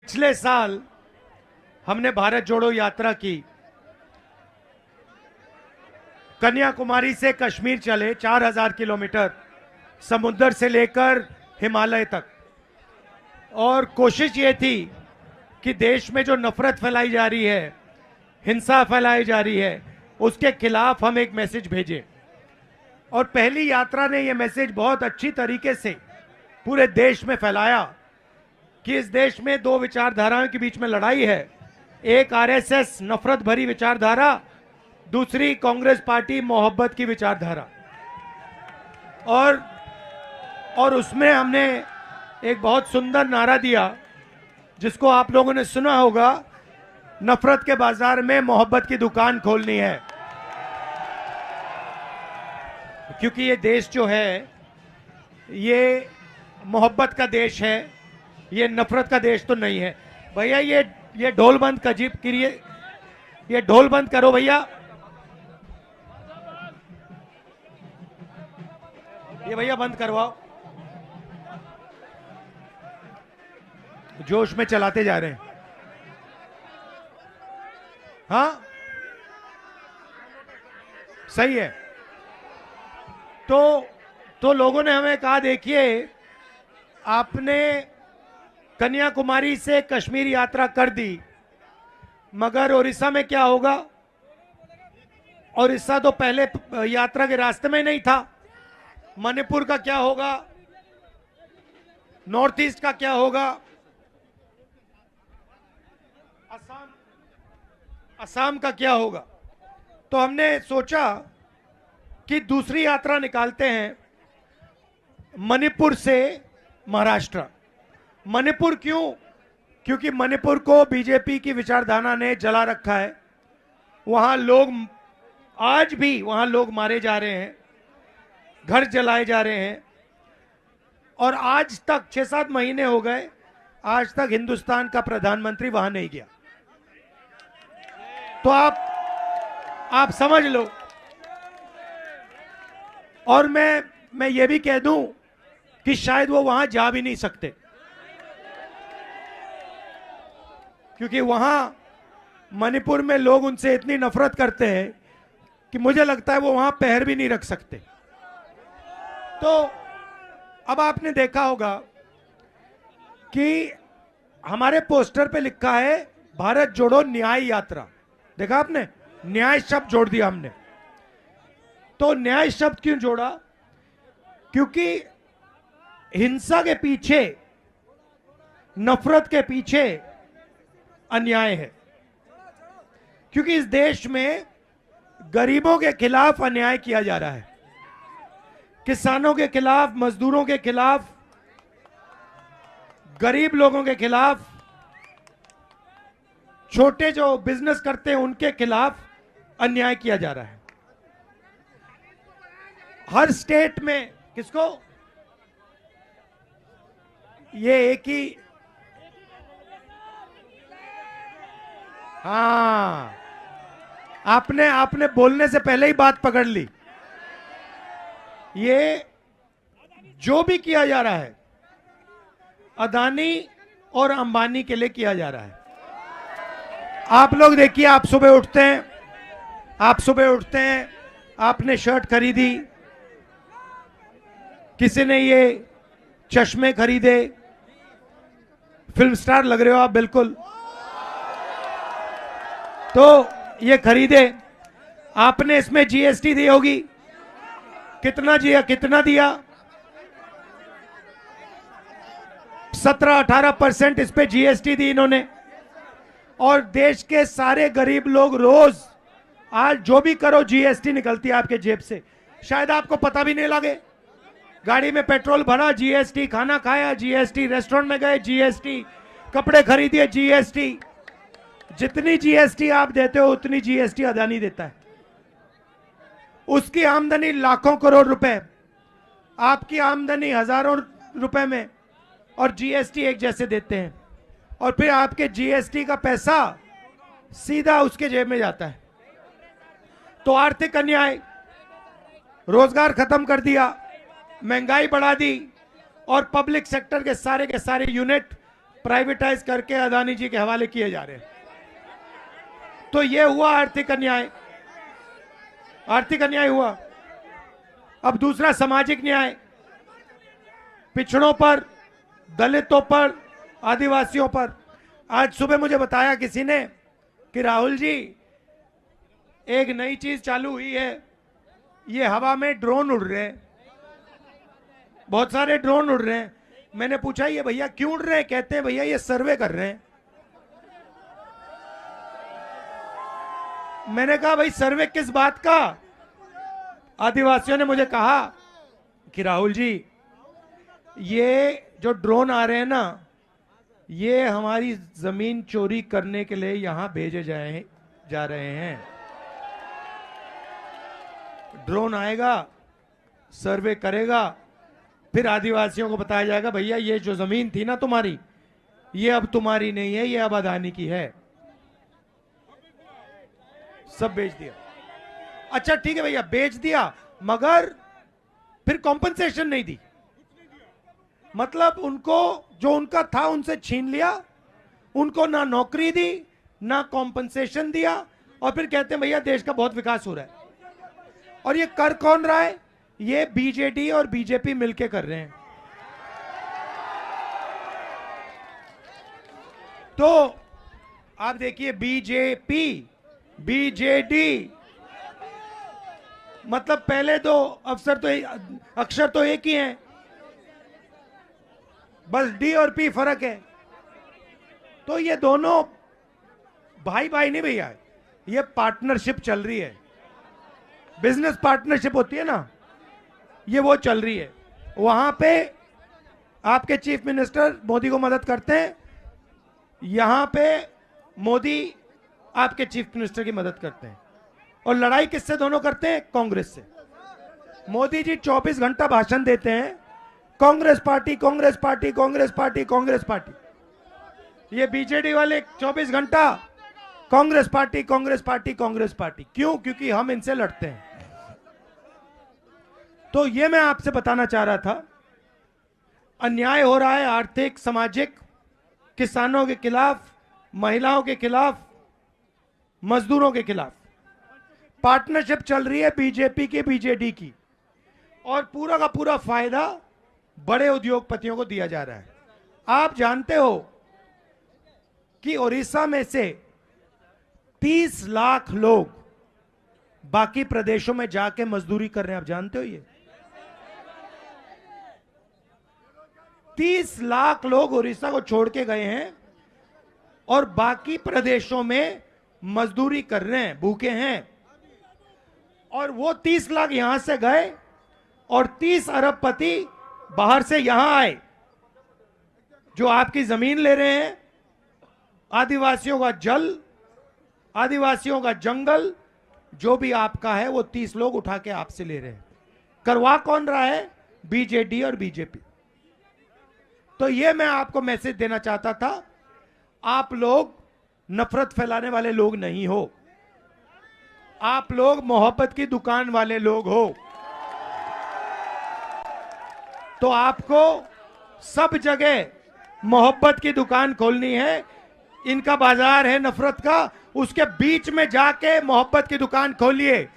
पिछले साल हमने भारत जोड़ो यात्रा की। कन्याकुमारी से कश्मीर चले 4000 किलोमीटर, समुद्र से लेकर हिमालय तक। और कोशिश ये थी कि देश में जो नफरत फैलाई जा रही है, हिंसा फैलाई जा रही है, उसके खिलाफ हम एक मैसेज भेजें। और पहली यात्रा ने यह मैसेज बहुत अच्छी तरीके से पूरे देश में फैलाया कि इस देश में दो विचारधाराओं के बीच में लड़ाई है। एक आरएसएस नफरत भरी विचारधारा, दूसरी कांग्रेस पार्टी मोहब्बत की विचारधारा। और उसमें हमने एक बहुत सुंदर नारा दिया जिसको आप लोगों ने सुना होगा, नफरत के बाजार में मोहब्बत की दुकान खोलनी है। क्योंकि ये देश जो है ये मोहब्बत का देश है, ये नफरत का देश तो नहीं है। भैया ये ढोल बंद करिए, ये ढोल बंद करो भैया। ये भैया बंद करवाओ, जोश में चलाते जा रहे हैं। हाँ सही है। तो लोगों ने हमें कहा, देखिए आपने कन्याकुमारी से कश्मीर यात्रा कर दी, मगर उड़ीसा में क्या होगा? उड़ीसा तो पहले यात्रा के रास्ते में नहीं था। मणिपुर का क्या होगा? नॉर्थ ईस्ट का क्या होगा? असम का क्या होगा? तो हमने सोचा कि दूसरी यात्रा निकालते हैं, मणिपुर से महाराष्ट्र। मणिपुर क्यों? क्योंकि मणिपुर को बीजेपी की विचारधारा ने जला रखा है। वहां लोग आज भी मारे जा रहे हैं, घर जलाए जा रहे हैं। और आज तक 6-7 महीने हो गए, आज तक हिंदुस्तान का प्रधानमंत्री वहां नहीं गया। तो आप समझ लो। और मैं ये भी कह दूं कि शायद वो वहां जा भी नहीं सकते, क्योंकि वहां मणिपुर में लोग उनसे इतनी नफरत करते हैं कि मुझे लगता है वो वहां पैर भी नहीं रख सकते। तो अब आपने देखा होगा कि हमारे पोस्टर पे लिखा है भारत जोड़ो न्याय यात्रा। देखा आपने? न्याय शब्द जोड़ दिया हमने। तो न्याय शब्द क्यों जोड़ा? क्योंकि हिंसा के पीछे, नफरत के पीछे अन्याय है। क्योंकि इस देश में गरीबों के खिलाफ अन्याय किया जा रहा है, किसानों के खिलाफ, मजदूरों के खिलाफ, गरीब लोगों के खिलाफ, छोटे जो बिजनेस करते हैं उनके खिलाफ अन्याय किया जा रहा है। हर स्टेट में किसको? ये एक ही, हाँ, आपने बोलने से पहले ही बात पकड़ ली। ये जो भी किया जा रहा है अदानी और अंबानी के लिए किया जा रहा है। आप लोग देखिए, आप सुबह उठते हैं, आपने शर्ट खरीदी, किसी ने ये चश्मे खरीदे, फिल्म स्टार लग रहे हो आप बिल्कुल। तो ये खरीदे, आपने इसमें जीएसटी दी होगी। कितना दिया? 17-18% इस पे जीएसटी दी इन्होंने। और देश के सारे गरीब लोग रोज, आज जो भी करो जीएसटी निकलती है आपके जेब से, शायद आपको पता भी नहीं लगे। गाड़ी में पेट्रोल भरा, जीएसटी, खाना खाया, जीएसटी, रेस्टोरेंट में गए, जीएसटी, कपड़े खरीदिए, जीएसटी। जितनी जीएसटी आप देते हो उतनी जीएसटी अदानी देता है। उसकी आमदनी लाखों करोड़ रुपए, आपकी आमदनी हजारों रुपए में, और जीएसटी एक जैसे देते हैं। और फिर आपके जीएसटी का पैसा सीधा उसके जेब में जाता है। तो आर्थिक अन्याय, रोजगार खत्म कर दिया, महंगाई बढ़ा दी, और पब्लिक सेक्टर के सारे यूनिट प्राइवेटाइज करके अदानी जी के हवाले किए जा रहे हैं। तो ये हुआ आर्थिक अन्याय, आर्थिक अन्याय हुआ। अब दूसरा सामाजिक न्याय, पिछड़ों पर, दलितों पर, आदिवासियों पर। आज सुबह मुझे बताया किसी ने कि राहुल जी एक नई चीज चालू हुई है, ये हवा में ड्रोन उड़ रहे हैं, बहुत सारे ड्रोन उड़ रहे हैं। मैंने पूछा ये भैया क्यों उड़ रहे हैं? कहते हैं भैया ये सर्वे कर रहे हैं। मैंने कहा भाई सर्वे किस बात का? आदिवासियों ने मुझे कहा कि राहुल जी ये जो ड्रोन आ रहे हैं ना, ये हमारी जमीन चोरी करने के लिए यहां भेजे जा रहे हैं। ड्रोन आएगा, सर्वे करेगा, फिर आदिवासियों को बताया जाएगा भैया ये जो जमीन थी ना तुम्हारी, ये अब तुम्हारी नहीं है, ये अब अदानी की है। सब बेच दिया। अच्छा ठीक है भैया बेच दिया, मगर फिर कॉम्पनसेशन नहीं दी। मतलब उनको जो उनका था उनसे छीन लिया, उनको ना नौकरी दी ना कॉम्पनसेशन दिया, और फिर कहते हैं भैया देश का बहुत विकास हो रहा है। और ये कर कौन रहा है? ये बीजेडी और बीजेपी मिलके कर रहे हैं। तो आप देखिए बीजेपी बीजेडी, मतलब पहले दो अक्षर तो एक ही हैं, बस डी और पी फर्क है। तो ये दोनों भाई भाई नहीं भैया, ये पार्टनरशिप चल रही है, बिजनेस पार्टनरशिप होती है ना, ये वो चल रही है। वहां पे आपके चीफ मिनिस्टर मोदी को मदद करते हैं, यहां पे मोदी आपके चीफ मिनिस्टर की मदद करते हैं। और लड़ाई किससे दोनों करते हैं? कांग्रेस से। मोदी जी 24 घंटा भाषण देते हैं, Congress party Congress party Congress party Congress party. ये बीजेडी वाले 24 घंटा Congress party Congress party Congress party. क्यों? क्योंकि हम इनसे लड़ते हैं। तो ये मैं आपसे बताना चाह रहा था, अन्याय हो रहा है आर्थिक, सामाजिक, किसानों के खिलाफ, महिलाओं के खिलाफ, मजदूरों के खिलाफ। पार्टनरशिप चल रही है बीजेपी की, बीजेडी की, और पूरा का पूरा फायदा बड़े उद्योगपतियों को दिया जा रहा है। आप जानते हो कि ओडिशा में से 30 लाख लोग बाकी प्रदेशों में जाके मजदूरी कर रहे हैं। आप जानते हो ये 30 लाख लोग उड़ीसा को छोड़ के गए हैं और बाकी प्रदेशों में मजदूरी कर रहे हैं, भूखे हैं। और वो 30 लाख यहां से गए और 30 अरबपति बाहर से यहां आए, जो आपकी जमीन ले रहे हैं, आदिवासियों का जल, आदिवासियों का जंगल, जो भी आपका है वो 30 लोग उठा के आपसे ले रहे हैं। करवा कौन रहा है? बीजेडी और बीजेपी। तो ये मैं आपको मैसेज देना चाहता था, आप लोग नफरत फैलाने वाले लोग नहीं हो, आप लोग मोहब्बत की दुकान वाले लोग हो। तो आपको सब जगह मोहब्बत की दुकान खोलनी है। इनका बाजार है नफरत का, उसके बीच में जाके मोहब्बत की दुकान खोलिए।